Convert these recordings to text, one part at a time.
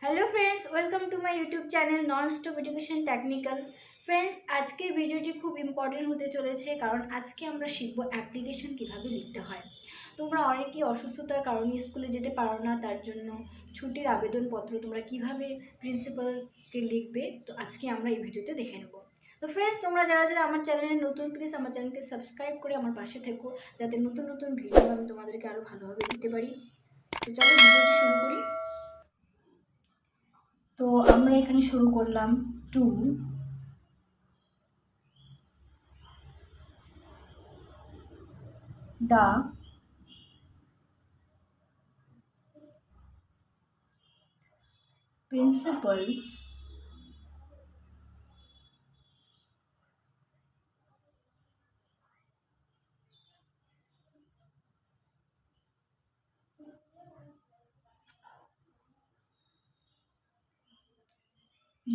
Hello friends, welcome to my YouTube channel non stop education technical. Friends, আজকের ভিডিওটি খুব important হতে চলেছে, কারণ আজকে আমরা শিখব অ্যাপ্লিকেশন কিভাবে লিখতে হয়। তোমরা অনেকেই অসুস্থতার কারণে স্কুলে যেতে পারো না, তার জন্য ছুটির আবেদনপত্র তোমরা কিভাবে প্রিন্সিপালকে লিখবে, তো আজকে আমরা এই ভিডিওতে দেখে নেব। তো ফ্রেন্ডস, তোমরা যারা যারা আমার চ্যানেলে নতুন, প্লিজ আমার চ্যানেলকে সাবস্ক্রাইব করে আমার পাশে থেকো, যাতে নতুন নতুন ভিডিও আমি তোমাদেরকে আরও ভালোভাবে দিতে পারি। তো চলো ভিডিওটি শুরু করি। তো আমরা এখানে শুরু করলাম to the principal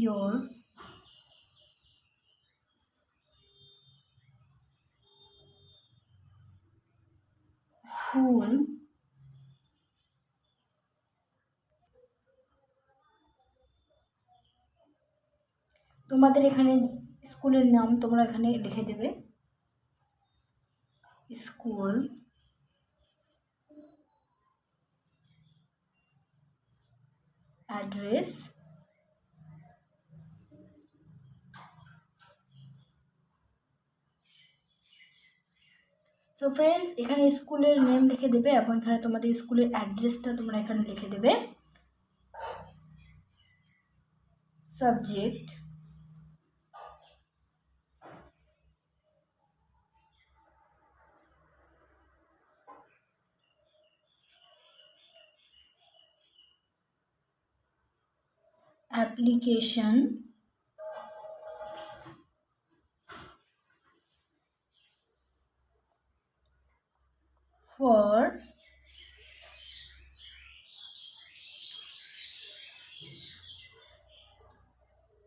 your school তোমাদের এখানে স্কুলের নাম তোমরা এখানে লিখে দেবে। স্কুল অ্যাড্রেস, সো ফ্রেন্ডস, এখানে স্কুলের নেম লিখে দেবে এবং এখানে তোমাদের স্কুলের অ্যাড্রেসটা তোমরা এখানে লিখে দেবে। Subject application for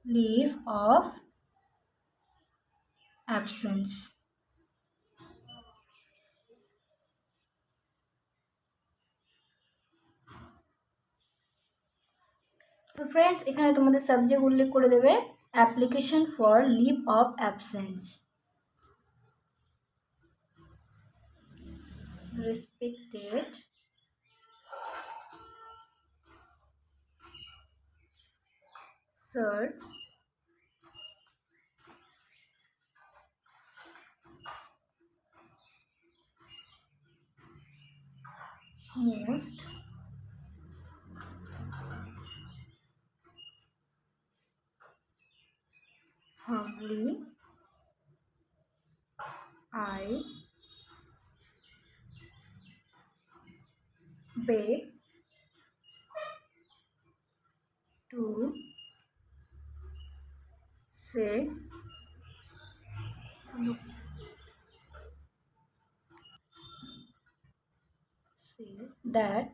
leave of absence. So friends, এখানে তোমাদের সাবজেক্ট উল্লেখ করে দেবে application for leave of absence. Respected sir, most humbly I beg to say that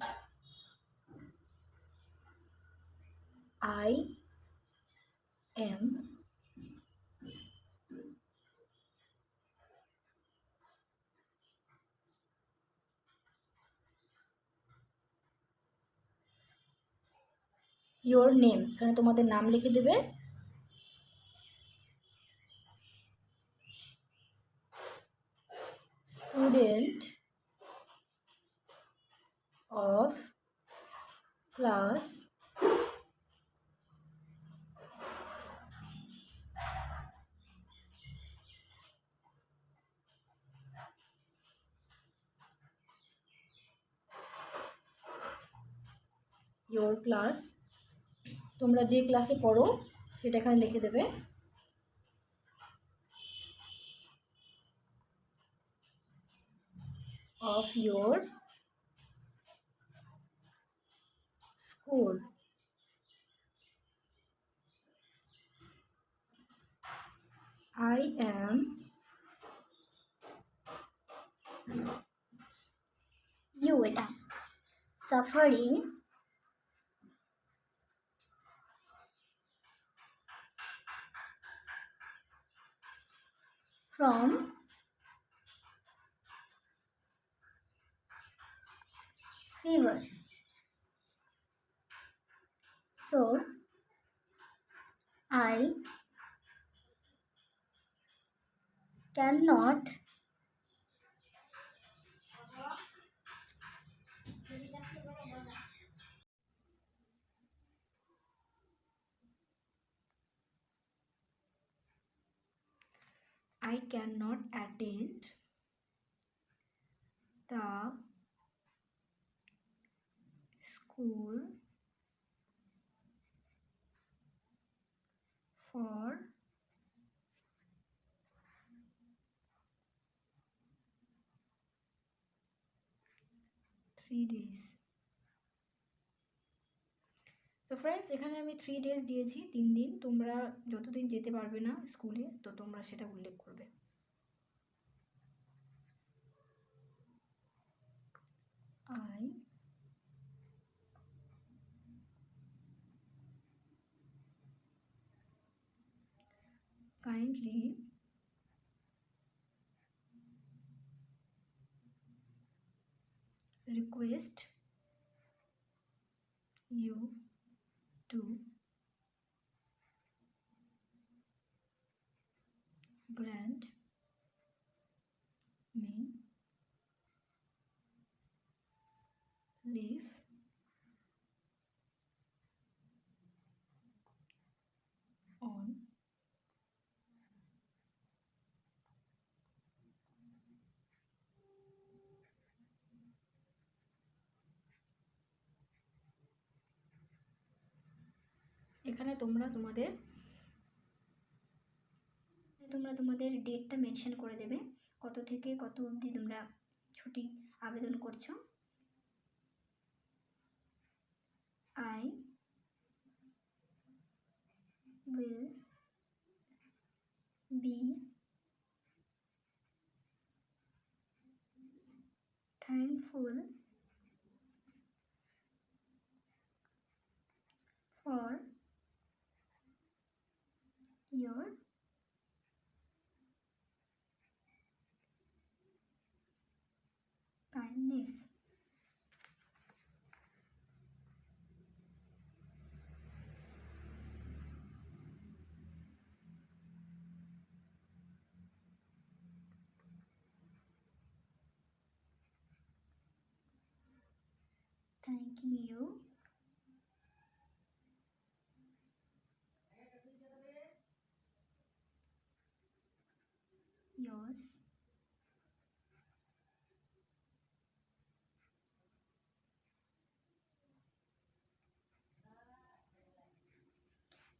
I am your name, এখানে তোমাদের নাম লিখে দেবে। Student of class your class, তোমরা যে ক্লাসে পড়ো সেটা এখানে লিখে দেবে। of your school, I am you এটা suffering from fever, So I cannot attend the school for 3 days. তো ফ্রেন্ডস, এখানে আমি 3 days দিয়েছি, 3 দিন। তোমরা যতদিন যেতে পারবে না স্কুলে, তো তোমরা সেটা উল্লেখ করবে। I kindly request you to grant me leave on এখানে তোমরা তোমাদের ডেটটা মেনশন করে দেবে, কত থেকে কত অবধি তোমরা ছুটি আবেদন করছো। I will be thankful for your kindness. Thanking you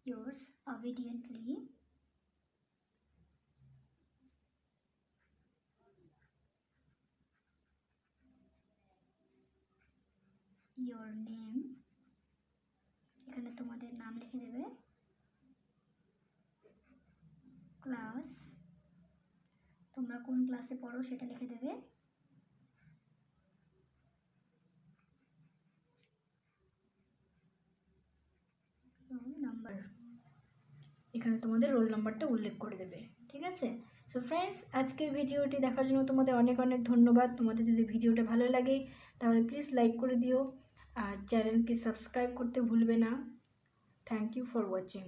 yours obediently, your name, এখানে তোমাদের নাম লিখে দেবে, ক্লাস, তোমরা কোন ক্লাসে পড়ো সেটা লিখে দেবে, রোল নাম্বার, এখানে তোমাদের রোল নাম্বারটা উল্লেখ করে দেবে। ঠিক আছে? সো ফ্রেন্ডস, আজকের ভিডিওটি দেখার জন্য তোমাদের অনেক অনেক ধন্যবাদ। তোমাদের যদি ভিডিওটা ভালো লাগে তাহলে প্লিজ লাইক করে দিও, আর চ্যানেলকে সাবস্ক্রাইব করতে ভুলবে না। Thank you for watching.